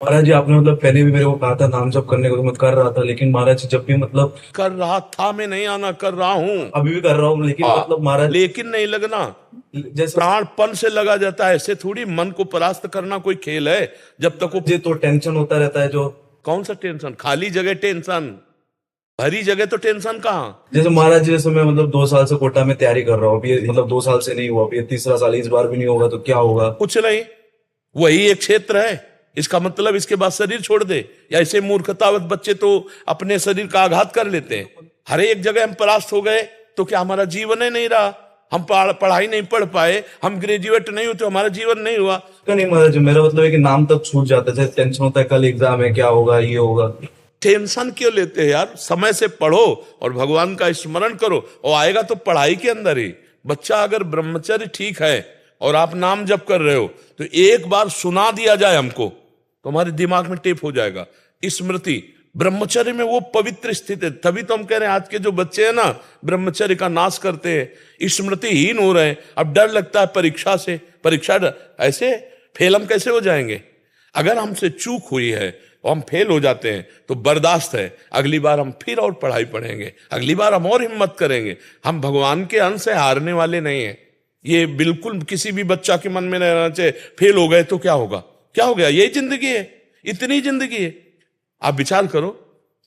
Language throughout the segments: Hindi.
महाराज जी आपने मतलब पहले भी मेरे को कहा था नाम जप करने को, तो मैं कर रहा था, लेकिन महाराज जी जब भी मतलब कर रहा था, मैं नहीं आना, कर रहा हूं। अभी भी कर रहा हूँ, लेकिन मतलब महाराज लेकिन नहीं लगना, जैसे प्राणपण से लगा जाता है। ऐसे थोड़ी मन को परास्त करना कोई खेल है। जब तक वो, जी तो टेंशन होता रहता है जो। कौन सा टेंशन? खाली जगह टेंशन, भरी जगह तो टेंशन कहाँ। जैसे महाराज जी, जैसे मैं मतलब 2 साल से कोटा में तैयारी कर रहा हूँ, अभी मतलब 2 साल से नहीं हुआ, अभी ये तीसरा साल है, इस बार भी नहीं होगा तो क्या होगा? कुछ नहीं, वही एक क्षेत्र है। इसका मतलब इसके बाद शरीर छोड़ दे? या ऐसे मूर्खतावत बच्चे तो अपने शरीर का आघात कर लेते हैं। हर एक जगह हम परास्त हो गए तो क्या हमारा जीवन ही नहीं रहा? हम पढ़ाई नहीं पढ़ पाए, हम ग्रेजुएट नहीं हुए तो हमारा जीवन नहीं हुआ। क्या नहीं महाराज जी, मेरा मतलब है कि नाम तक छूट जाता है, जैसे टेंशन होता है कल एग्जाम है, क्या होगा, ये होगा। टेंशन क्यों लेते हैं यार? समय से पढ़ो और भगवान का स्मरण करो, और आएगा तो पढ़ाई के अंदर ही। बच्चा अगर ब्रह्मचर्य ठीक है और आप नाम जप कर रहे हो, तो एक बार सुना दिया जाए हमको तो हमारे दिमाग में टेप हो जाएगा स्मृति। ब्रह्मचर्य में वो पवित्र स्थिति है। तभी तो हम कह रहे हैं आज के जो बच्चे हैं ना, ब्रह्मचर्य का नाश करते हैं, स्मृतिहीन हो रहे हैं। अब डर लगता है परीक्षा से, ऐसे फेल हम कैसे हो जाएंगे? अगर हमसे चूक हुई है और हम फेल हो जाते हैं तो बर्दाश्त है, अगली बार हम फिर और पढ़ाई पढ़ेंगे, अगली बार हम और हिम्मत करेंगे। हम भगवान के अंश से हारने वाले नहीं हैं। ये बिल्कुल किसी भी बच्चा के मन में नहीं रहना चाहिए फेल हो गए तो क्या होगा, क्या हो गया, यही जिंदगी है, इतनी जिंदगी है। आप विचार करो,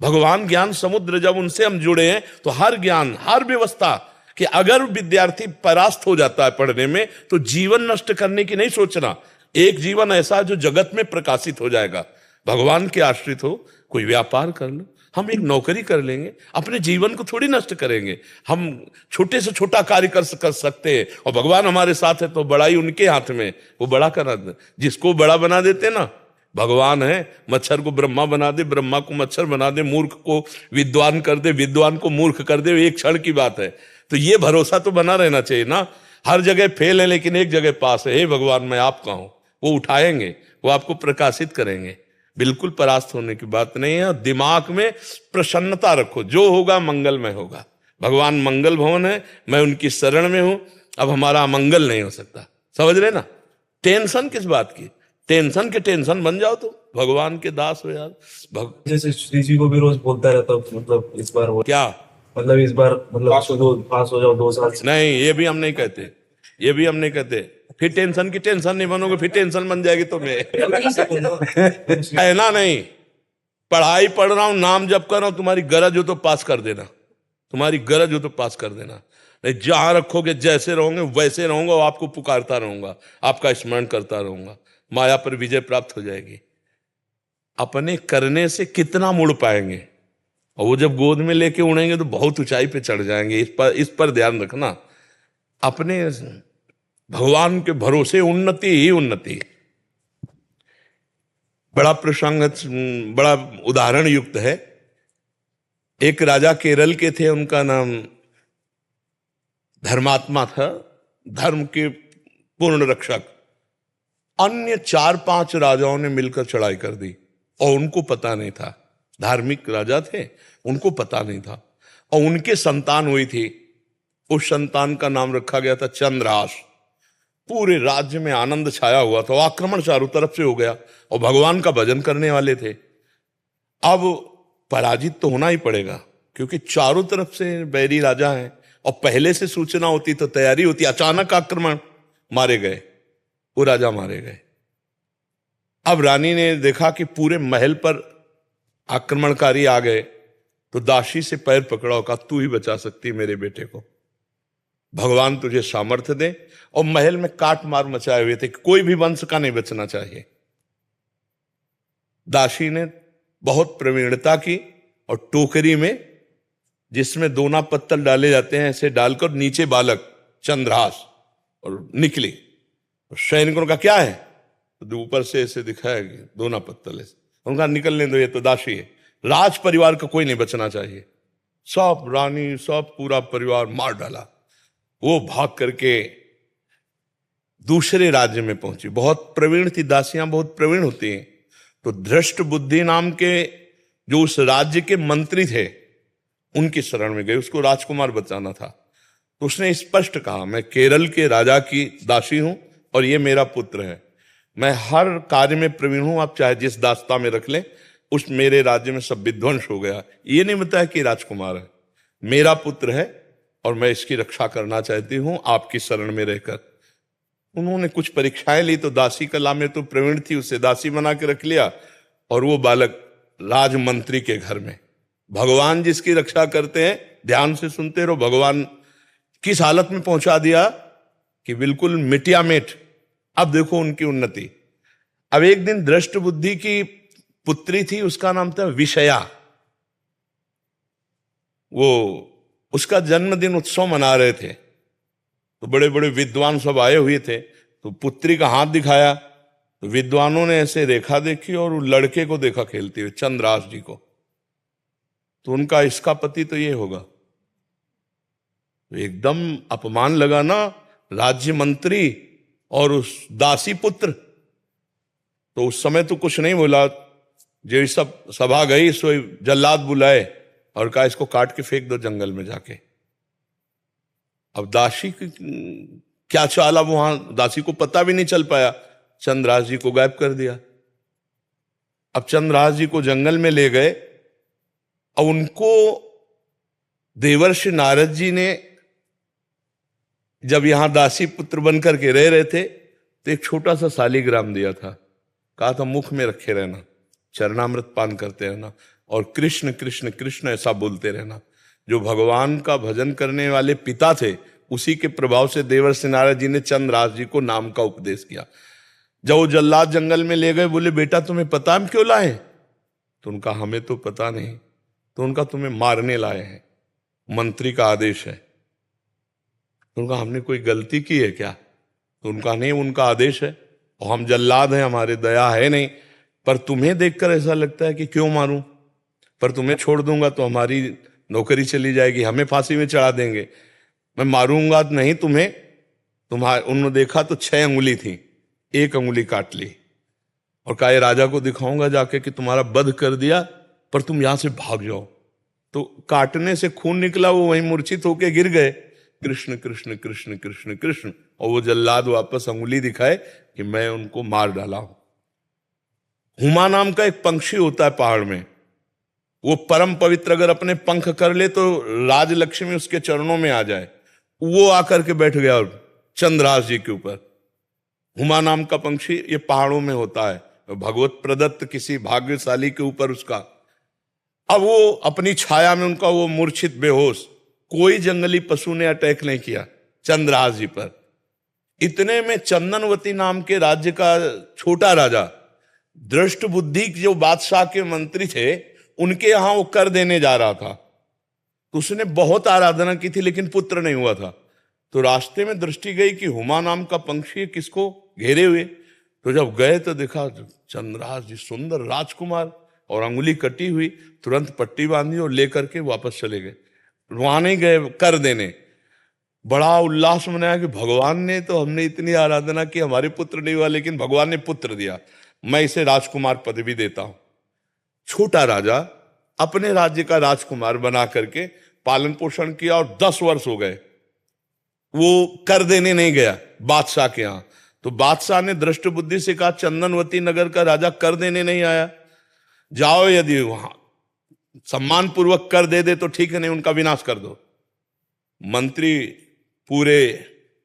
भगवान ज्ञान समुद्र, जब उनसे हम जुड़े हैं तो हर ज्ञान, हर व्यवस्था, कि अगर विद्यार्थी परास्त हो जाता है पढ़ने में तो जीवन नष्ट करने की नहीं सोचना। एक जीवन ऐसा जो जगत में प्रकाशित हो जाएगा। भगवान के आश्रित हो, कोई व्यापार कर लो, हम एक नौकरी कर लेंगे, अपने जीवन को थोड़ी नष्ट करेंगे। हम छोटे से छोटा कार्य कर सकते हैं, और भगवान हमारे साथ है तो बड़ाई उनके हाथ में, वो बड़ा करा दे। जिसको बड़ा बना देते ना, भगवान है। मच्छर को ब्रह्मा बना दे, ब्रह्मा को मच्छर बना दे, मूर्ख को विद्वान कर दे, विद्वान को मूर्ख कर दे, एक क्षण की बात है। तो ये भरोसा तो बना रहना चाहिए ना। हर जगह फेल है लेकिन एक जगह पास है। हे भगवान, मैं आपका हूं। वो उठाएंगे, वो आपको प्रकाशित करेंगे। बिल्कुल परास्त होने की बात नहीं है। दिमाग में प्रसन्नता रखो, जो होगा मंगलमय होगा। भगवान मंगल भवन है, मैं उनकी शरण में हूं। अब हमारा अमंगल नहीं हो सकता, समझ रहे ना? टेंशन किस बात की? टेंशन के टेंशन बन जाओ तो भगवान के दास हो यार। जैसे श्री जी को भी रोज बोलता रहता हूँ, मतलब इस बार हो, क्या मतलब इस बार मतलब पास हो जाओ 2 साल से। नहीं, ये भी हम नहीं कहते, ये भी हम नहीं कहते। फिर टेंशन की टेंशन नहीं बनोगे, फिर टेंशन बन जाएगी तुम्हें। है ना? नहीं, पढ़ाई पढ़ रहा हूं, नाम जप कर रहा हूं, तुम्हारी गरज हो तो पास कर देना, तुम्हारी गरज हो तो पास कर देना। नहीं, जहां रखोगे जैसे रहोगे वैसे रहूंगा, और आपको पुकारता रहूंगा, आपका स्मरण करता रहूंगा, माया पर विजय प्राप्त हो जाएगी। अपने करने से कितना मुड़ पाएंगे, और वो जब गोद में लेके उड़ेंगे तो बहुत ऊंचाई पे चढ़ जाएंगे। इस पर ध्यान रखना। अपने भगवान के भरोसे उन्नति ही उन्नति। बड़ा प्रसंग, बड़ा उदाहरण युक्त है। एक राजा केरल के थे, उनका नाम धर्मात्मा था, धर्म के पूर्ण रक्षक। अन्य 4-5 राजाओं ने मिलकर चढ़ाई कर दी और उनको पता नहीं था। धार्मिक राजा थे, उनको पता नहीं था। और उनके संतान हुई थी, उस संतान का नाम रखा गया था चंद्रहास। पूरे राज्य में आनंद छाया हुआ था, आक्रमण चारों तरफ से हो गया, और भगवान का भजन करने वाले थे। अब पराजित तो होना ही पड़ेगा, क्योंकि चारों तरफ से बैरी राजा हैं, और पहले से सूचना होती तो तैयारी होती। अचानक आक्रमण, मारे गए, वो राजा मारे गए। अब रानी ने देखा कि पूरे महल पर आक्रमणकारी आ गए, तो दासी से पैर पकड़ा, कहा तू ही बचा सकती मेरे बेटे को, भगवान तुझे सामर्थ्य दे। और महल में काट मार मचाए हुए थे, कोई भी वंश का नहीं बचना चाहिए। दासी ने बहुत प्रवीणता की, और टोकरी में जिसमें दोना पत्तल डाले जाते हैं, ऐसे डालकर नीचे बालक चंद्रहास, और निकली। और सैनिकों का क्या है, तो ऊपर से ऐसे दिखाया कि दोना पत्तल है। उनका निकलने दो, ये तो दासी है, राज परिवार का कोई नहीं बचना चाहिए। सब रानी, सब पूरा परिवार मार डाला। वो भाग करके दूसरे राज्य में पहुंची। बहुत प्रवीण थी, दासियां बहुत प्रवीण होती हैं। तो धृष्ट बुद्धि नाम के जो उस राज्य के मंत्री थे, उनकी शरण में गए, उसको राजकुमार बचाना था। तो उसने स्पष्ट कहा, मैं केरल के राजा की दासी हूं और ये मेरा पुत्र है, मैं हर कार्य में प्रवीण हूं, आप चाहे जिस दास्ता में रख लें, उस मेरे राज्य में सब विध्वंस हो गया। ये नहीं बताया कि राजकुमार है, मेरा पुत्र है और मैं इसकी रक्षा करना चाहती हूं आपकी शरण में रहकर। उन्होंने कुछ परीक्षाएं ली तो दासी कला में तो प्रवीण थी, उसे दासी बना के रख लिया और वो बालक राजमंत्री के घर में। भगवान जिसकी रक्षा करते हैं, ध्यान से सुनते रहो, भगवान किस हालत में पहुंचा दिया कि बिल्कुल मिटिया मिट। अब देखो उनकी उन्नति। अब एक दिन दृष्ट बुद्धि की पुत्री थी, उसका नाम था विषया। वो उसका जन्मदिन उत्सव मना रहे थे, तो बड़े बड़े विद्वान सब आए हुए थे। तो पुत्री का हाथ दिखाया तो विद्वानों ने ऐसे रेखा देखी और लड़के को देखा खेलते हुए, चंद्रास जी को। तो उनका इसका पति तो ये होगा। तो एकदम अपमान लगा ना, राज्य मंत्री और उस दासी पुत्र। तो उस समय तो कुछ नहीं बोला, जो सब सभा गई सो जल्लाद बुलाए और कहा इसको काट के फेंक दो जंगल में जाके। अब दासी की क्या चाल, अब वहां दासी को पता भी नहीं चल पाया, चंद्रास जी को गायब कर दिया। अब चंद्रास जी को जंगल में ले गए और उनको देवर्षि नारद जी ने जब यहां दासी पुत्र बनकर के रह रहे थे तो एक छोटा सा शालिग्राम दिया था। कहा था मुख में रखे रहना, चरणामृत पान करते रहना और कृष्ण कृष्ण कृष्ण ऐसा बोलते रहना। जो भगवान का भजन करने वाले पिता थे, उसी के प्रभाव से देवर्षि नारद जी ने चंद्रास जी को नाम का उपदेश किया। जब वो जल्लाद जंगल में ले गए, बोले बेटा तुम्हें पता हम क्यों लाए? तो उनका हमें तो पता नहीं। तो उनका तुम्हें मारने लाए हैं, मंत्री का आदेश है। तो उनका हमने कोई गलती की है क्या? तो उनका नहीं, उनका आदेश है और हम जल्लाद हैं, हमारे दया है नहीं। पर तुम्हें देखकर ऐसा लगता है कि क्यों मारूं, पर तुम्हें छोड़ दूंगा तो हमारी नौकरी चली जाएगी, हमें फांसी में चढ़ा देंगे। मैं मारूंगा नहीं तुम्हें। तुम्हारे उन्होंने देखा तो 6 अंगुली थी, 1 अंगुली काट ली और कहा ये राजा को दिखाऊंगा जाके कि तुम्हारा वध कर दिया, पर तुम यहां से भाग जाओ। तो काटने से खून निकला, वो वहीं मूर्छित होके गिर गए। कृष्ण कृष्ण कृष्ण कृष्ण कृष्ण, और वो जल्लाद वापस अंगुली दिखाए कि मैं उनको मार डाला हूं। हुमा नाम का एक पंक्षी होता है पहाड़ में, वो परम पवित्र, अगर अपने पंख कर ले तो राजलक्ष्मी उसके चरणों में आ जाए। वो आकर के बैठ गया चंद्रास जी के ऊपर। हुमा नाम का पंक्षी ये पहाड़ों में होता है, भगवत प्रदत्त किसी भाग्यशाली के ऊपर उसका। अब वो अपनी छाया में उनका वो मूर्छित बेहोश, कोई जंगली पशु ने अटैक नहीं किया चंद्रास जी पर। इतने में चंदनवती नाम के राज्य का छोटा राजा, दृष्ट बुद्धि जो बादशाह के मंत्री थे, उनके यहां वो कर देने जा रहा था। तो उसने बहुत आराधना की थी लेकिन पुत्र नहीं हुआ था। तो रास्ते में दृष्टि गई कि हुमा नाम का पंक्षी किसको घेरे हुए। तो जब गए तो देखा चंद्रास जी सुंदर राजकुमार और अंगुली कटी हुई, तुरंत पट्टी बांधी और लेकर के वापस चले गए। वहां नहीं गए कर देने, बड़ा उल्लास मनाया कि भगवान ने तो, हमने इतनी आराधना की, हमारे पुत्र नहीं हुआ लेकिन भगवान ने पुत्र दिया, मैं इसे राजकुमार पदवी देता हूं। छोटा राजा अपने राज्य का राजकुमार बना करके पालन पोषण किया और 10 वर्ष हो गए। वो कर देने नहीं गया बादशाह के यहां। तो बादशाह ने दृष्ट बुद्धि से कहा चंदनवती नगर का राजा कर देने नहीं आया, जाओ यदि वहां सम्मान पूर्वक कर दे तो ठीक है, नहीं उनका विनाश कर दो। मंत्री पूरे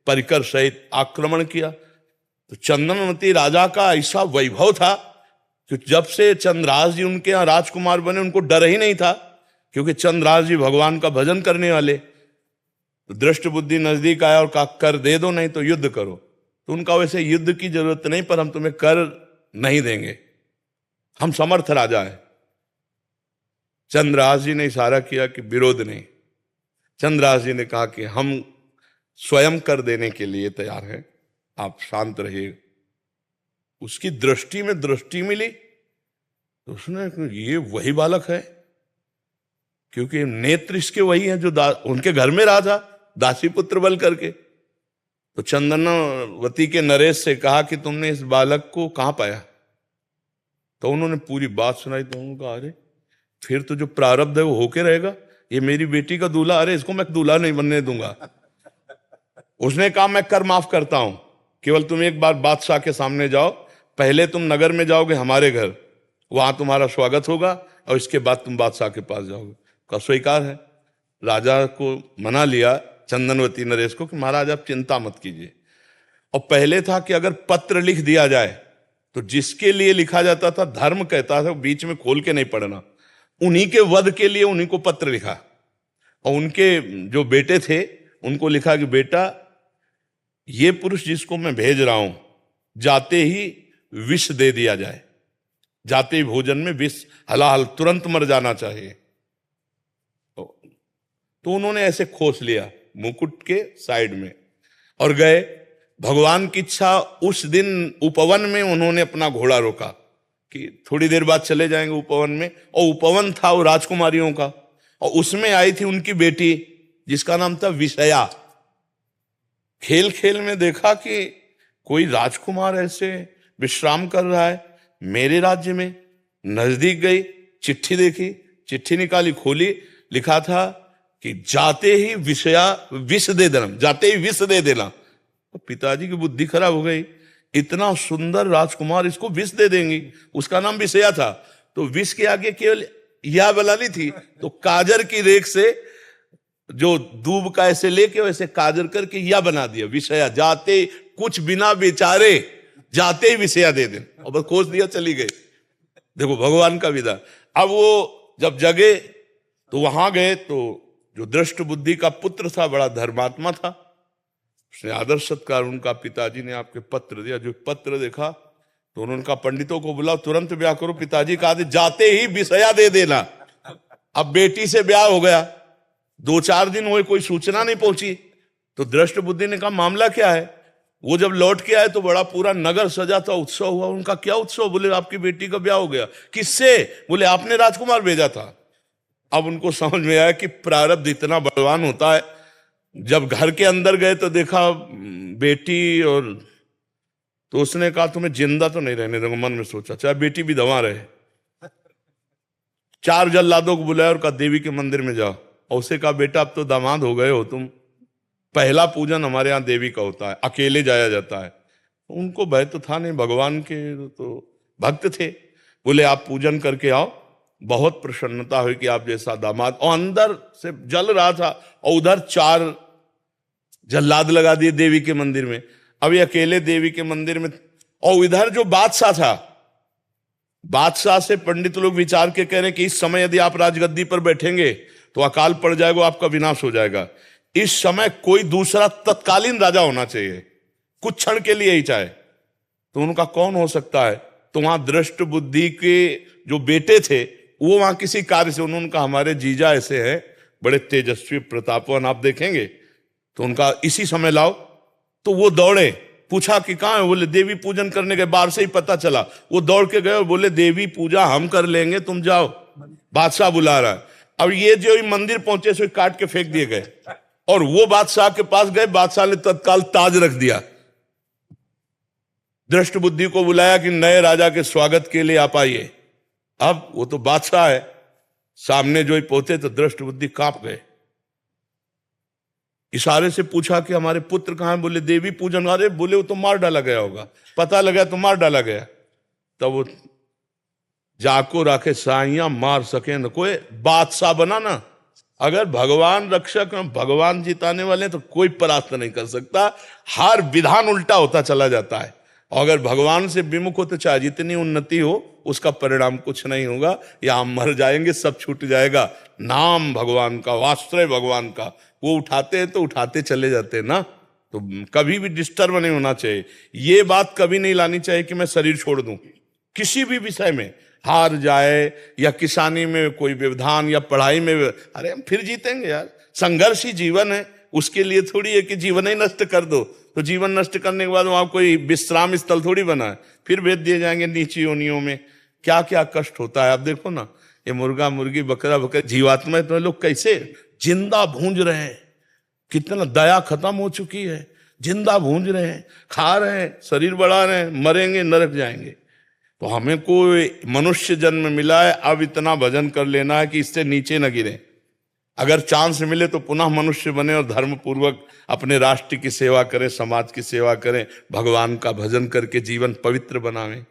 परिकर सहित आक्रमण किया। तो चंदनवती राजा का ऐसा वैभव था कि जब से चंद्रास जी उनके यहां राजकुमार बने, उनको डर ही नहीं था, क्योंकि चंद्रास जी भगवान का भजन करने वाले। तो दृष्ट बुद्धि नजदीक आया और कहा कर दे दो, नहीं तो युद्ध करो। तो उनका वैसे युद्ध की जरूरत नहीं, पर हम तुम्हें कर नहीं देंगे, हम समर्थ राजा है। चंद्रास जी ने इशारा किया कि विरोध नहीं। चंद्रास जी ने कहा कि हम स्वयं कर देने के लिए तैयार हैं, आप शांत रहिए। उसकी दृष्टि में दृष्टि मिली तो उसने, ये वही बालक है, क्योंकि नेत्र इसके वही है जो उनके घर में रहा था दासी पुत्र बल करके। तो चंदनवती के नरेश से कहा कि तुमने इस बालक को कहां पाया? तो उन्होंने पूरी बात सुनाई। तो उन्होंने कहा अरे फिर तो जो प्रारब्ध है वो होके रहेगा, ये मेरी बेटी का दूल्हा, अरे इसको मैं दूल्हा नहीं बनने दूंगा। उसने कहा मैं कर माफ करता हूं, केवल तुम एक बार बादशाह के सामने जाओ, पहले तुम नगर में जाओगे हमारे घर, वहां तुम्हारा स्वागत होगा और इसके बाद तुम बादशाह के पास जाओगे। का स्वीकार है। राजा को मना लिया चंदनवती नरेश को कि महाराज आप चिंता मत कीजिए। और पहले था कि अगर पत्र लिख दिया जाए तो जिसके लिए लिखा जाता था, धर्म कहता था बीच में खोल के नहीं पढ़ना, उन्हीं के वध के लिए उन्हीं को पत्र लिखा। और उनके जो बेटे थे उनको लिखा कि बेटा ये पुरुष जिसको मैं भेज रहा हूं, जाते ही विष दे दिया जाए, जाते ही भोजन में विष, हलाहल तुरंत मर जाना चाहिए। तो उन्होंने ऐसे खोस लिया मुकुट के साइड में और गए। भगवान की इच्छा, उस दिन उपवन में उन्होंने अपना घोड़ा रोका कि थोड़ी देर बाद चले जाएंगे उपवन में। और उपवन था वो राजकुमारियों का, और उसमें आई थी उनकी बेटी जिसका नाम था विषया। खेल खेल में देखा कि कोई राजकुमार ऐसे विश्राम कर रहा है मेरे राज्य में। नजदीक गई, चिट्ठी देखी, चिट्ठी निकाली, खोली, लिखा था कि जाते ही विषया विष दे देना, जाते ही विष दे देना। तो पिताजी की बुद्धि खराब हो गई, इतना सुंदर राजकुमार इसको विष दे देंगी। उसका नाम विषया था, तो विष के आगे केवल या बनानी थी, तो काजर की रेख से जो दूब का ऐसे लेके वैसे काजर करके या बना दिया विषया। जाते कुछ बिना बेचारे जाते ही विषया दे दें, और बस खोज दिया, चली गई। देखो भगवान का विधान। अब वो जब जगे तो वहां गए, तो जो दृष्ट बुद्धि का पुत्र था, बड़ा धर्मात्मा था, उसने आदर सत्कार, उनका पिताजी ने आपके पत्र दिया। जो पत्र देखा तो उन्होंने कहा पंडितों को बुलाओ, तुरंत ब्याह करो। पिताजी का आदेश, जाते ही विषया दे देना। अब बेटी से ब्याह हो गया, 2-4 दिन हुए, कोई सूचना नहीं पहुंची। तो दृष्ट बुद्धि ने कहा मामला क्या है। वो जब लौट के आए तो बड़ा पूरा नगर सजा था, उत्सव हुआ। उनका क्या उत्सव? बोले आपकी बेटी का ब्याह हो गया। किससे? बोले आपने राजकुमार भेजा था। अब उनको समझ में आया कि प्रारब्ध इतना बलवान होता है। जब घर के अंदर गए तो देखा बेटी, और तो उसने कहा तुम्हें जिंदा तो नहीं रहने दूंगा। मन में सोचा चाहे बेटी भी दवा रहे। 4 जल्लादों को बुलाया और कहा देवी के मंदिर में जाओ। और उसे कहा बेटा अब तो दामाद हो गए हो तुम, पहला पूजन हमारे यहाँ देवी का होता है, अकेले जाया जाता है। उनको भय तो था नहीं, भगवान के तो भक्त थे। बोले आप पूजन करके आओ, बहुत प्रसन्नता हुई कि आप जैसा दामाद। और अंदर से जल रहा था, और उधर 4 जल्लाद लगा दिए देवी के मंदिर में। अभी अकेले देवी के मंदिर में, और इधर जो बादशाह था, बादशाह से पंडित लोग विचार के कह रहे हैं कि इस समय यदि आप राजगद्दी पर बैठेंगे तो अकाल पड़ जाएगा, आपका विनाश हो जाएगा। इस समय कोई दूसरा तत्कालीन राजा होना चाहिए, कुछ क्षण के लिए ही चाहे। तो उनका कौन हो सकता है? तो वहां दृष्ट बुद्धि के जो बेटे थे वो वहां किसी कार्य से, उन्होंने कहा हमारे जीजा ऐसे हैं, बड़े तेजस्वी प्रतापवान, आप देखेंगे तो उनका इसी समय लाओ। तो वो दौड़े, पूछा कि कहाँ है? बोले देवी पूजन करने गए, बाहर से ही पता चला। वो दौड़ के गए और बोले देवी पूजा हम कर लेंगे, तुम जाओ, बादशाह बुला रहा है। अब ये जो मंदिर पहुंचे सो काट के फेंक दिए गए, और वो बादशाह के पास गए। बादशाह ने तत्काल ताज रख दिया। दृष्ट बुद्धि को बुलाया कि नए राजा के स्वागत के लिए आप आइए। अब वो तो बादशाह है, सामने जो ही पहुंचे तो दृष्ट बुद्धि कांप गए। इशारे से पूछा कि हमारे पुत्र कहां है? बोले देवी पूजन। अरे बोले वो तो मार डाला गया होगा, पता लगा तो मार डाला गया। तब वो जाको राखे साइया मार सके न कोई, बादशाह बना ना। अगर भगवान रक्षक, भगवान जिताने वाले तो कोई परास्त नहीं कर सकता। हर विधान उल्टा होता चला जाता है। और अगर भगवान से विमुख हो तो चाहे जितनी उन्नति हो उसका परिणाम कुछ नहीं होगा। या हम मर जाएंगे, सब छूट जाएगा। नाम भगवान का, वास्त्र भगवान का, वो उठाते हैं तो उठाते चले जाते हैं ना। तो कभी भी डिस्टर्ब नहीं होना चाहिए। ये बात कभी नहीं लानी चाहिए कि मैं शरीर छोड़ दूं किसी भी विषय में, हार जाए या किसानी में कोई व्यवधान या पढ़ाई में। अरे हम फिर जीतेंगे यार, संघर्ष ही जीवन है। उसके लिए थोड़ी है कि जीवन ही नष्ट कर दो। तो जीवन नष्ट करने के बाद वहां कोई विश्राम स्थल थोड़ी बना है, फिर भेज दिए जाएंगे नीची योनियों में। क्या क्या कष्ट होता है। आप देखो ना, ये मुर्गा मुर्गी बकरा बकरा जीवात्मा तो लोग कैसे जिंदा भूंज रहे हैं। कितना दया खत्म हो चुकी है, जिंदा भूंज रहे हैं, खा रहे हैं, शरीर बढ़ा रहे हैं, मरेंगे, नरक जाएंगे। तो हमें कोई मनुष्य जन्म मिला है, अब इतना भजन कर लेना है कि इससे नीचे न गिरे। अगर चांस मिले तो पुनः मनुष्य बने और धर्म पूर्वक अपने राष्ट्र की सेवा करें, समाज की सेवा करें, भगवान का भजन करके जीवन पवित्र बनावें।